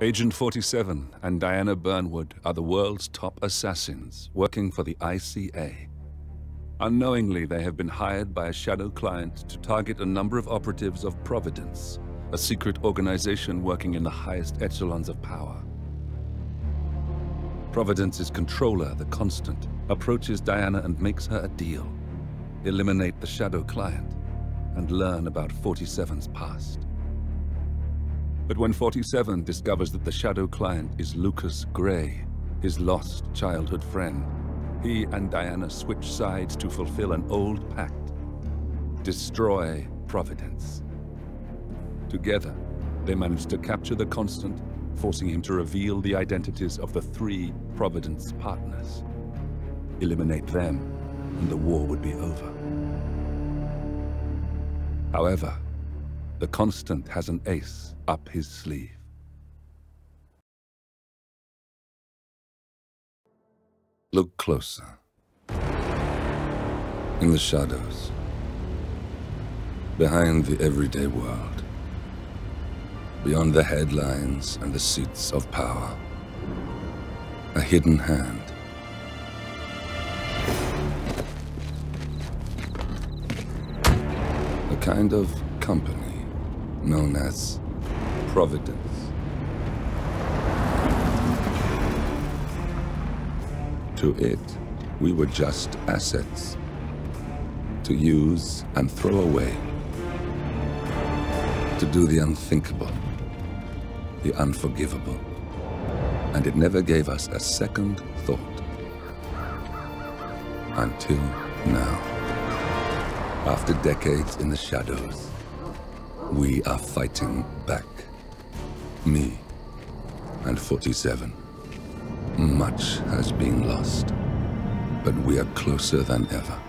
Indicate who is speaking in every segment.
Speaker 1: Agent 47 and Diana Burnwood are the world's top assassins working for the ICA. Unknowingly, they have been hired by a shadow client to target a number of operatives of Providence, a secret organization working in the highest echelons of power. Providence's controller, the Constant, approaches Diana and makes her a deal. Eliminate the shadow client and learn about 47's past. But when 47 discovers that the shadow client is Lucas Gray, his lost childhood friend, he and Diana switch sides to fulfill an old pact: destroy Providence. Together, they manage to capture the Constant, forcing him to reveal the identities of the 3 Providence partners. Eliminate them, and the war would be over. However, the Constant has an ace up his sleeve. Look closer. In the shadows, behind the everyday world, beyond the headlines and the seats of power, a hidden hand. A kind of company known as Providence. To it, we were just assets, to use and throw away, to do the unthinkable, the unforgivable, and it never gave us a second thought. Until now. After decades in the shadows, we are fighting back. Me and 47. Much has been lost, but we are closer than ever.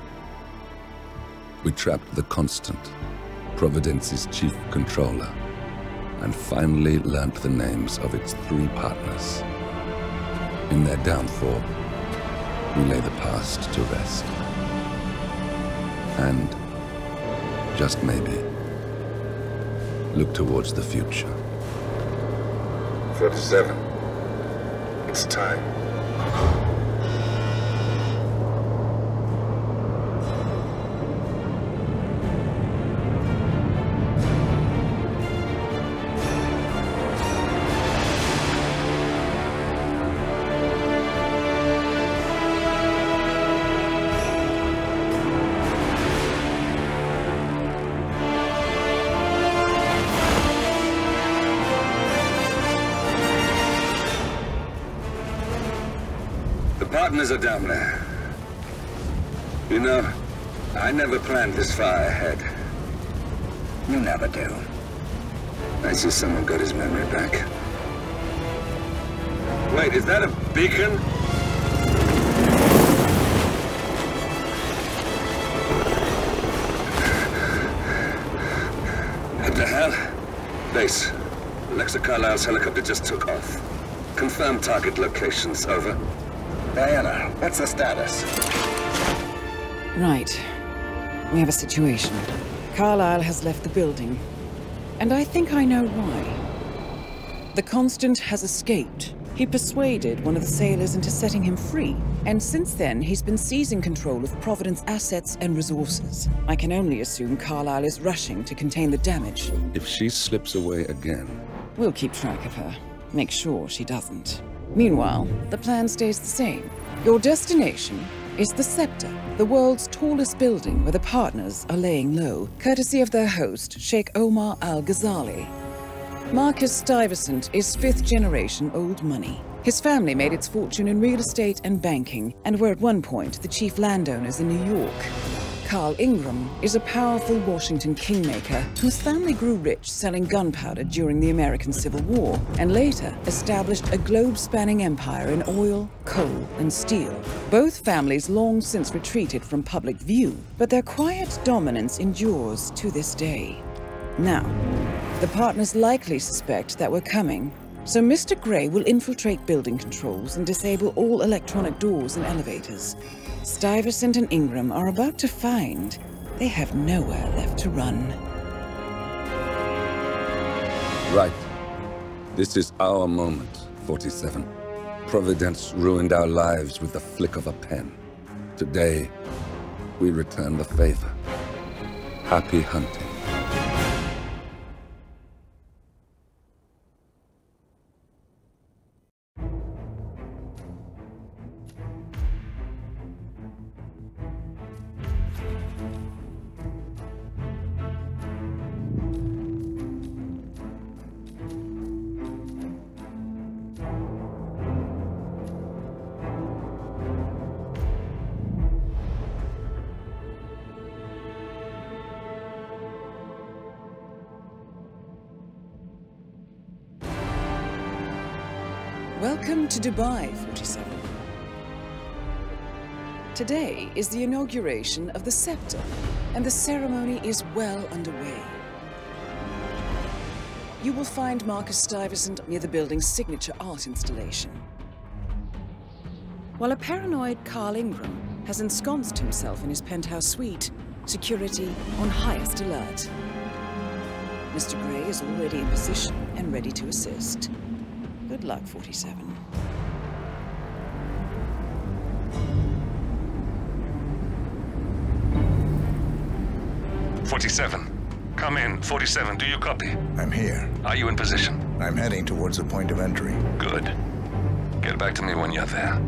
Speaker 1: We trapped the Constant, Providence's chief controller, and finally learnt the names of its 3 partners. In their downfall, we lay the past to rest. And, just maybe, look towards the future. 47. It's time.
Speaker 2: Partners are down there. You know, I never planned this far ahead. You never do. I see someone got his memory back. Wait, is that a beacon? What the hell? Base. Alexa Carlisle's helicopter just took off. Confirm target locations, over. Diana, what's the status?
Speaker 3: Right. We have a situation. Carlisle has left the building. And I think I know why. The Constant has escaped. He persuaded one of the sailors into setting him free. And since then, he's been seizing control of Providence assets and resources. I can only assume Carlisle is rushing to contain the damage.
Speaker 1: If she slips away again...
Speaker 3: We'll keep track of her. Make sure she doesn't. Meanwhile, the plan stays the same. Your destination is the Scepter, the world's tallest building where the partners are laying low, courtesy of their host, Sheikh Omar Al-Ghazali. Marcus Stuyvesant is 5th-generation old money. His family made its fortune in real estate and banking, and were at one point the chief landowners in New York. Carl Ingram is a powerful Washington kingmaker whose family grew rich selling gunpowder during the American Civil War, and later established a globe-spanning empire in oil, coal, and steel. Both families long since retreated from public view, but their quiet dominance endures to this day. Now, the partners likely suspect that we're coming, so Mr. Gray will infiltrate building controls and disable all electronic doors and elevators. Stuyvesant and Ingram are about to find they have nowhere left to run.
Speaker 1: Right. This is our moment, 47. Providence ruined our lives with the flick of a pen. Today, we return the favor. Happy hunting.
Speaker 3: Welcome to Dubai, 47. Today is the inauguration of the scepter, and the ceremony is well underway. You will find Marcus Stuyvesant near the building's signature art installation, while a paranoid Carl Ingram has ensconced himself in his penthouse suite, security on highest alert. Mr. Gray is already in position and ready to assist. Good luck, 47.
Speaker 4: 47. Come in. 47, do you copy?
Speaker 5: I'm here.
Speaker 4: Are you in position?
Speaker 5: I'm heading towards the point of entry.
Speaker 4: Good. Get back to me when you're there.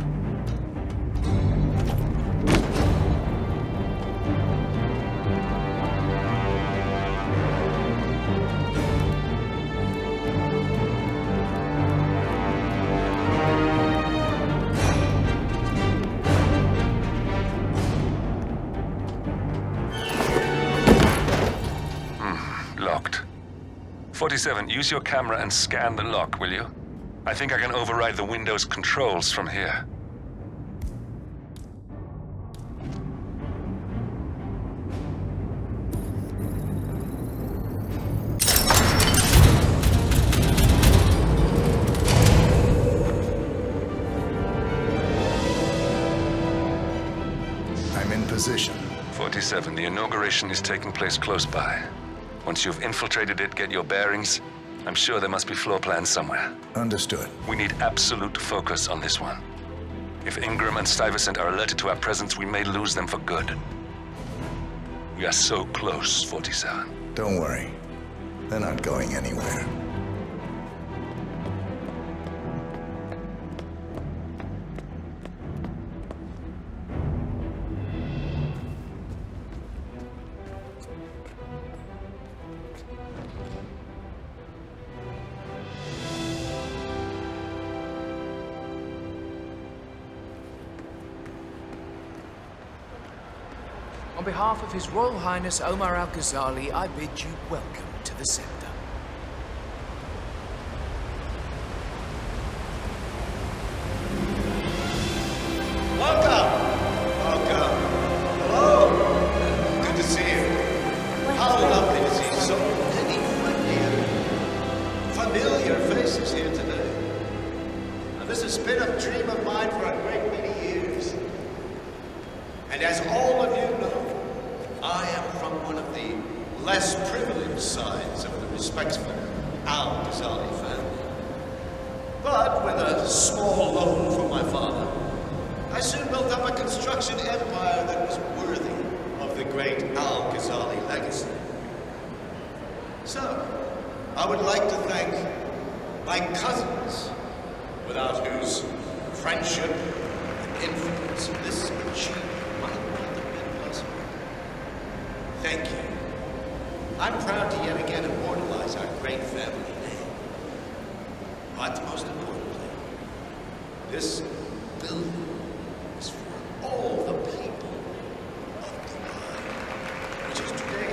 Speaker 4: Locked. 47, use your camera and scan the lock, will you? I think I can override the Windows controls from here.
Speaker 5: I'm in position.
Speaker 4: 47, the inauguration is taking place close by. Once you've infiltrated it, get your bearings. I'm sure there must be floor plans somewhere.
Speaker 5: Understood.
Speaker 4: We need absolute focus on this one. If Ingram and Stuyvesant are alerted to our presence, we may lose them for good. We are so close, 47.
Speaker 5: Don't worry. They're not going anywhere.
Speaker 6: On behalf of His Royal Highness Omar Al-Ghazali, I bid you welcome to the scepter.
Speaker 7: Welcome! Welcome. Hello! Good to see you. How lovely to see so many familiar faces here today. Now, this has been a dream of mine for a great many years. And as all of you know, I am from one of the less privileged sides of the respectful Al-Ghazali family. But with a small loan from my father, I soon built up a construction empire that was worthy of the great Al-Ghazali legacy. So, I would like to thank my cousins, without whose friendship and influence this achievement might not have been possible. Thank you. I'm proud to yet again immortalize our great family name. But most importantly, this building is for all the people of Dubai, which is today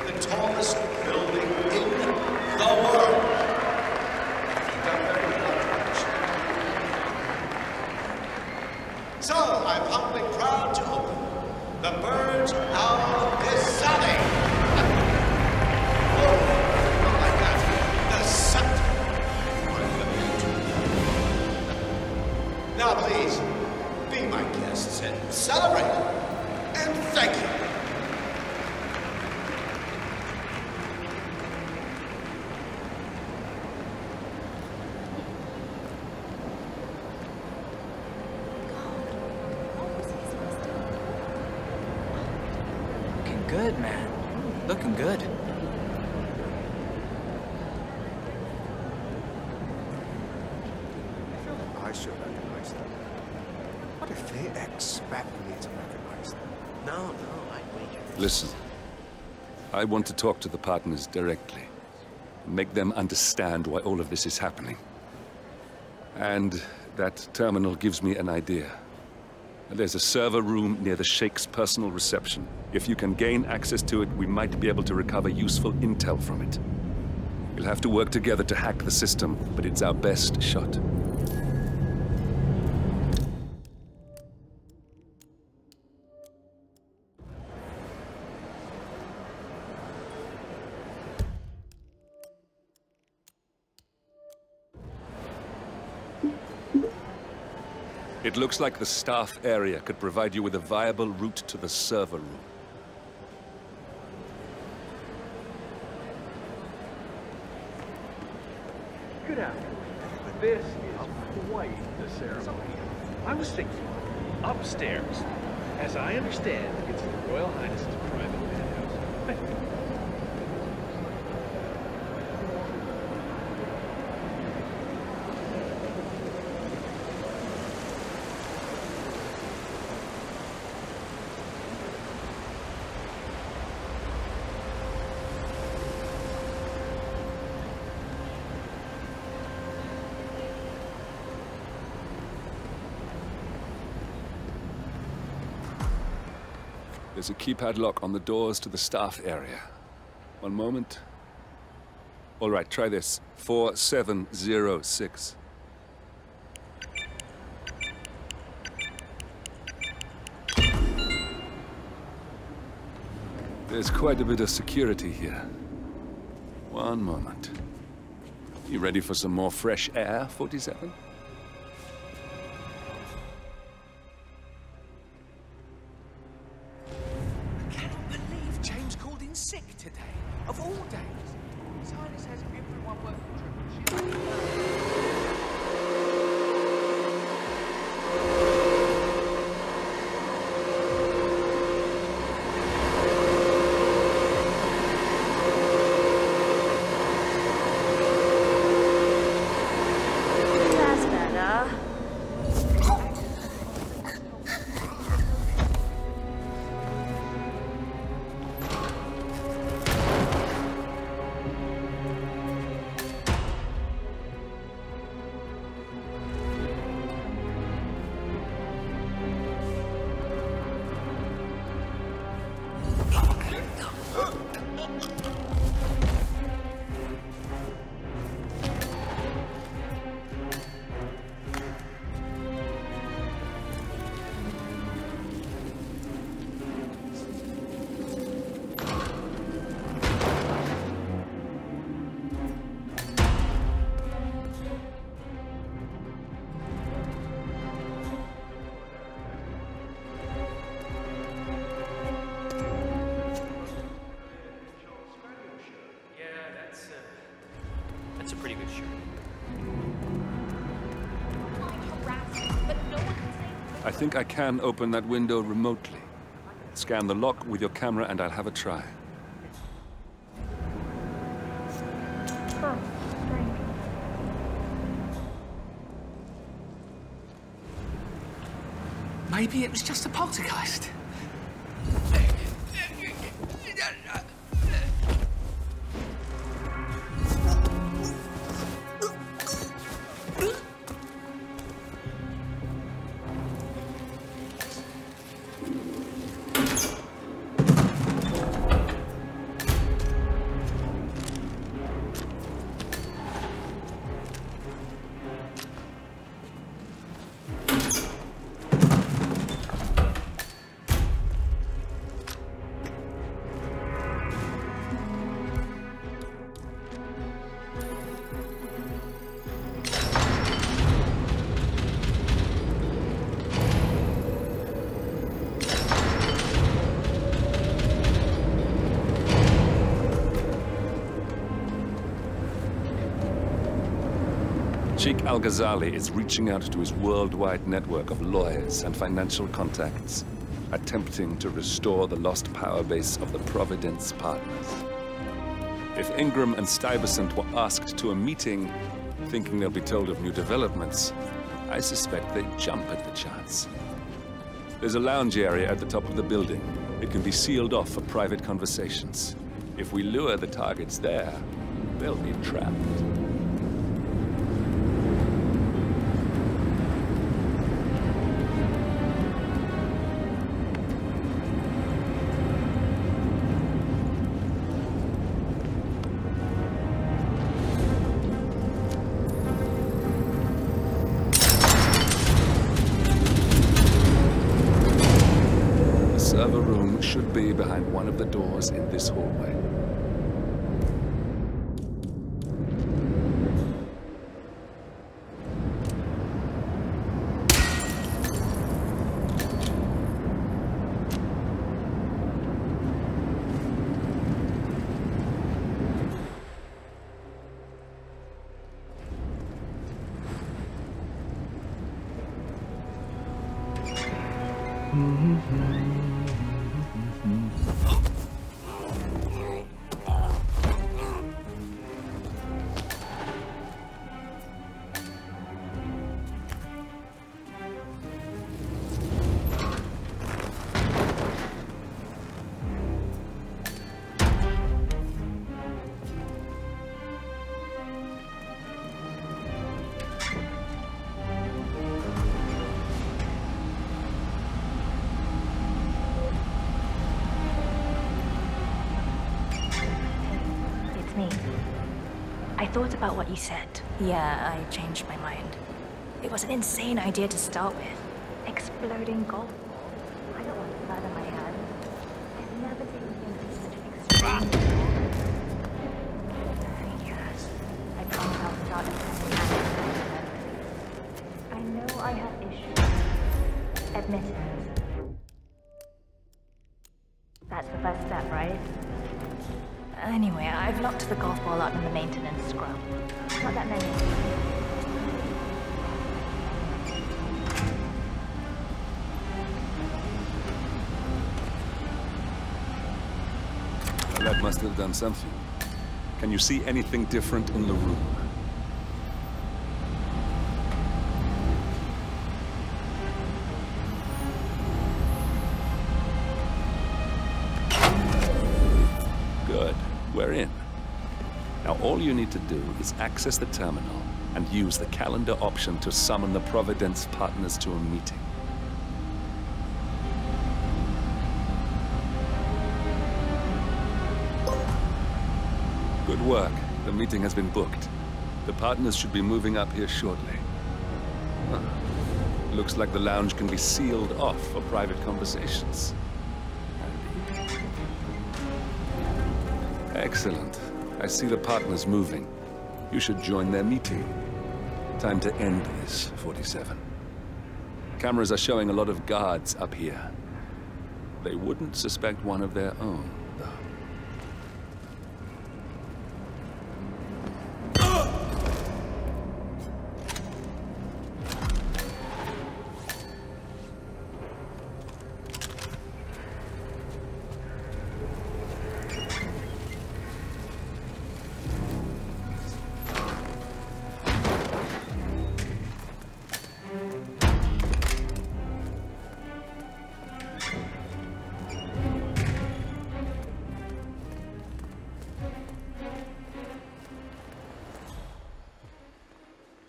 Speaker 7: the tallest building in the world. So, I'm humbly proud to open the Burj Al-Ghazali. Oh my God, the scepter. Now, please, be my guests and celebrate. And thank you.
Speaker 6: good, man. Looking good.
Speaker 7: I feel like I should recognize them. What if they expect me to recognize them?
Speaker 8: No, I wager.
Speaker 1: Listen, I want to talk to the partners directly. Make them understand why all of this is happening. And that terminal gives me an idea. There's a server room near the Sheikh's personal reception. If you can gain access to it, we might be able to recover useful intel from it. We'll have to work together to hack the system, but it's our best shot. It looks like the staff area could provide you with a viable route to the server room.
Speaker 9: Good afternoon. This is quite the ceremony. I was thinking, upstairs. As I understand, it's the Royal Highness's private penthouse.
Speaker 1: There's a keypad lock on the doors to the staff area. One moment. All right, try this. 4706. There's quite a bit of security here. One moment. You ready for some more fresh air, 47?
Speaker 6: Sick today, of all days. His Highness has everyone working.
Speaker 10: That's better.
Speaker 8: That's a pretty good shirt.
Speaker 1: I think I can open that window remotely. Scan the lock with your camera and I'll have a try.
Speaker 6: Maybe it was just a poltergeist.
Speaker 1: Sheikh Al-Ghazali is reaching out to his worldwide network of lawyers and financial contacts. attempting to restore the lost power base of the Providence Partners. If Ingram and Stuyvesant were asked to a meeting, thinking they'll be told of new developments, I suspect they'd jump at the chance. There's a lounge area at the top of the building. It can be sealed off for private conversations. If we lure the targets there, they'll be trapped. Server room should be behind one of the doors in this hallway.
Speaker 10: I thought about what you said. Yeah, I changed my mind. It was an insane idea to start with. Exploding golf balls. I don't want blood on my hands. I've never taken things to such an extreme level. Yes, I promise I'll start attending. I know I have issues. Admit it. That's the first step, right? Anyway, I've locked the golf ball up in the maintenance scrub. Not that many.
Speaker 1: Well, that must have done something. Can you see anything different in the room? Good. We're in. Now all you need to do is access the terminal and use the calendar option to summon the Providence Partners to a meeting. Good work. The meeting has been booked. The partners should be moving up here shortly. Huh. Looks like the lounge can be sealed off for private conversations. Excellent. I see the partners moving. You should join their meeting. Time to end this, 47. Cameras are showing a lot of guards up here. They wouldn't suspect one of their own, though.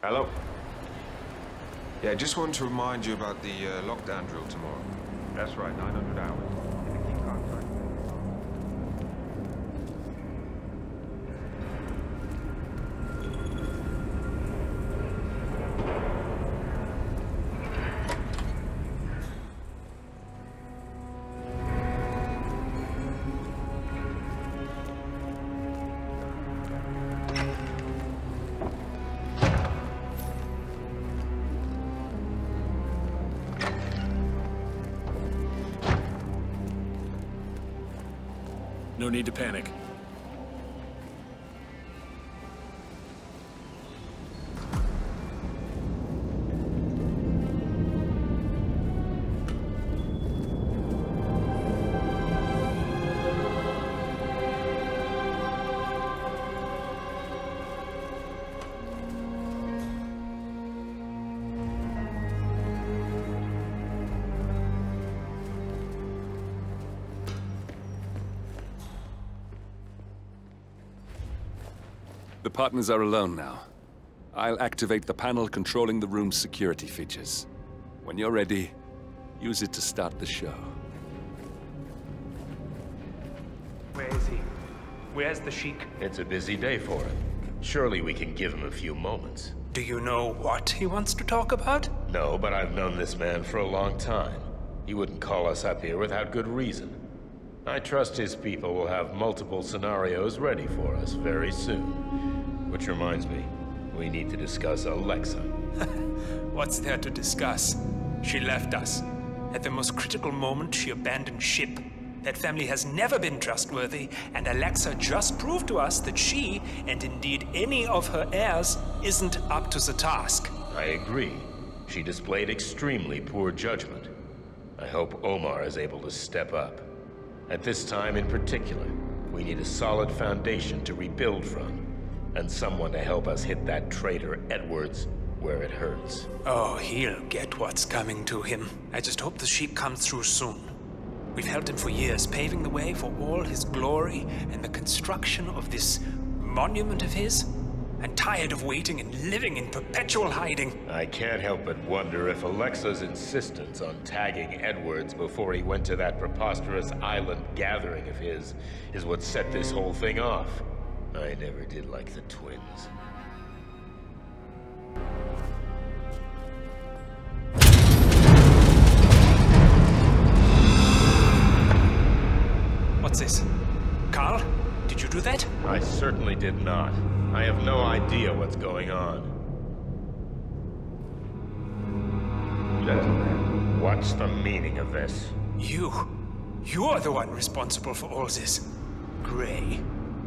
Speaker 11: Hello? Yeah, just wanted to remind you about the lockdown drill tomorrow. That's right, 900 hours. Keep contact.
Speaker 12: No need to panic.
Speaker 1: partners are alone now. I'll activate the panel controlling the room's security features. When you're ready, use it to start the show.
Speaker 13: Where is he? Where's the Sheik?
Speaker 14: It's a busy day for him. Surely we can give him a few moments.
Speaker 13: Do you know what he wants to talk about?
Speaker 14: No, but I've known this man for a long time. He wouldn't call us up here without good reason. I trust his people will have multiple scenarios ready for us very soon. Which reminds me, we need to discuss Alexa.
Speaker 13: What's there to discuss? She left us. At the most critical moment, she abandoned ship. That family has never been trustworthy, and Alexa just proved to us that she, and indeed any of her heirs, isn't up to the task.
Speaker 14: I agree. She displayed extremely poor judgment. I hope Omar is able to step up. At this time in particular, we need a solid foundation to rebuild from, and someone to help us hit that traitor Edwards where it hurts.
Speaker 13: Oh, he'll get what's coming to him. I just hope the Sheik comes through soon. We've held him for years, paving the way for all his glory and the construction of this monument of his. I'm tired of waiting and living in perpetual hiding.
Speaker 14: I can't help but wonder if Alexa's insistence on tagging Edwards before he went to that preposterous island gathering of his is what set this whole thing off. I never did like the twins.
Speaker 13: What's this? Carl? Did you do that?
Speaker 14: I certainly did not. I have no idea what's going on.
Speaker 1: Gentlemen.
Speaker 14: What's the meaning of this?
Speaker 13: You're the one responsible for all this. Gray,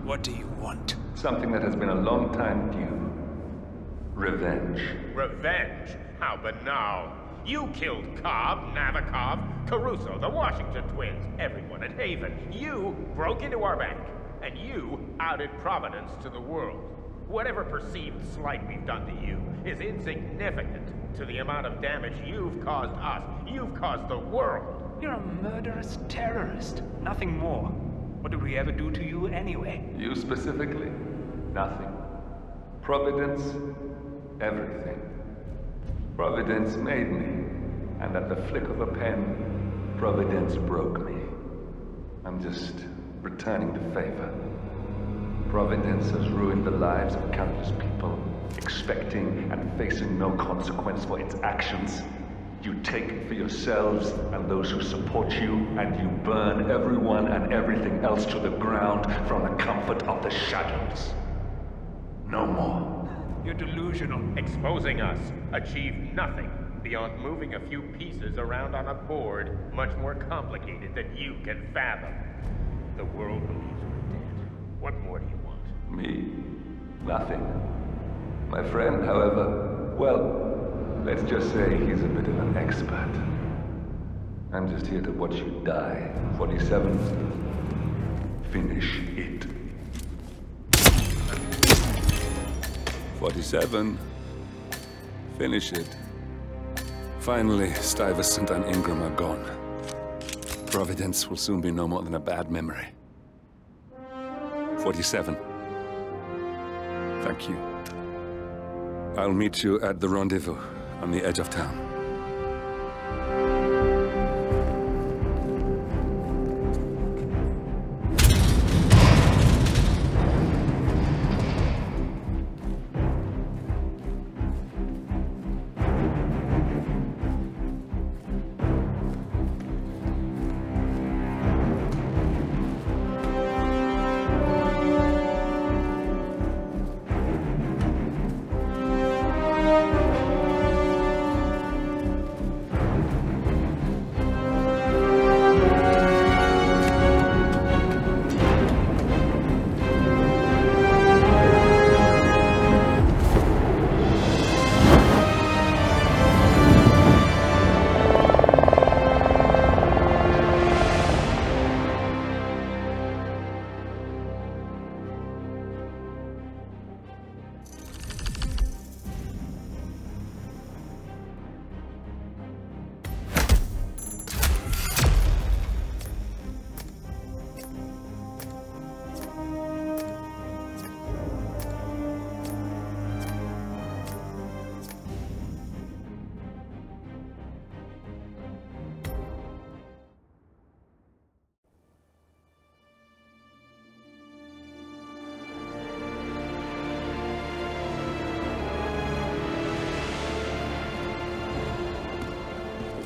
Speaker 13: what do you want?
Speaker 1: Something that has been a long time due. Revenge.
Speaker 14: Revenge? How banal. You killed Cobb, Navikov, Caruso, the Washington twins, everyone at Haven. You broke into our bank, and you outed Providence to the world. Whatever perceived slight we've done to you is insignificant to the amount of damage you've caused us. You've caused the world.
Speaker 13: You're a murderous terrorist, nothing more. What did we ever do to you anyway?
Speaker 1: You specifically? Nothing. Providence, everything. Providence made me, and at the flick of a pen, Providence broke me. I'm just returning the favor. Providence has ruined the lives of countless people, expecting and facing no consequence for its actions. You take it for yourselves and those who support you, and you burn everyone and everything else to the ground from the comfort of the shadows. No more.
Speaker 13: You're delusional.
Speaker 14: Exposing us achieved nothing beyond moving a few pieces around on a board much more complicated than you can fathom. The world believes we're dead. What more do you want?
Speaker 1: Me? Nothing. My friend, however, well, let's just say he's a bit of an expert. I'm just here to watch you die. 47. Finish it. 47. Finish it. Finally, Stuyvesant and Ingram are gone. Providence will soon be no more than a bad memory. 47. Thank you. I'll meet you at the rendezvous on the edge of town.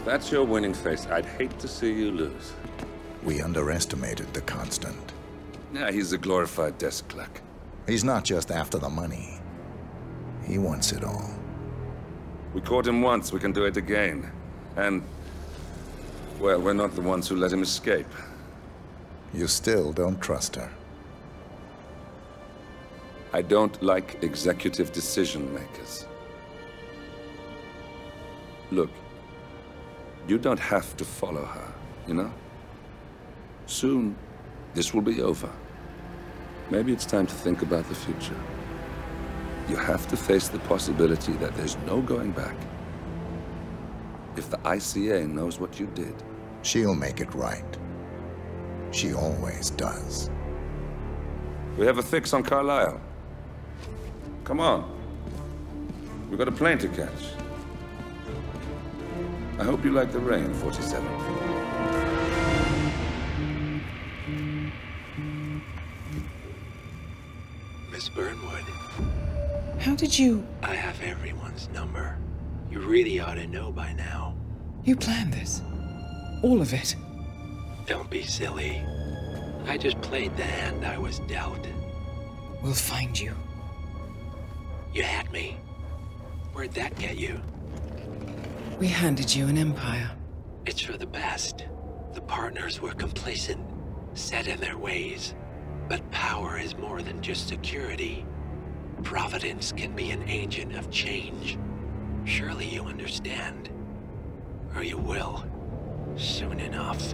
Speaker 1: that's your winning face, I'd hate to see you lose.
Speaker 5: We underestimated the Constant.
Speaker 1: Yeah, he's a glorified desk clerk.
Speaker 5: He's not just after the money. He wants it all.
Speaker 1: We caught him once, we can do it again. And, well, we're not the ones who let him escape.
Speaker 5: You still don't trust her.
Speaker 1: I don't like executive decision makers. Look, you don't have to follow her, you know? Soon, this will be over. Maybe it's time to think about the future. You have to face the possibility that there's no going back. If the ICA knows what you did,
Speaker 5: she'll make it right. She always does.
Speaker 1: We have a fix on Carlisle. Come on. We've got a plane to catch. I hope you like the rain, 47.
Speaker 15: Miss Burnwood.
Speaker 3: How did you...
Speaker 15: I have everyone's number. You really ought to know by now.
Speaker 3: You planned this? All of it?
Speaker 15: Don't be silly. I just played the hand I was dealt.
Speaker 3: We'll find you.
Speaker 15: You had me. Where'd that get you?
Speaker 3: We handed you an empire.
Speaker 15: It's for the best. The partners were complacent, set in their ways. But power is more than just security. Providence can be an agent of change. Surely you understand. Or you will, soon enough.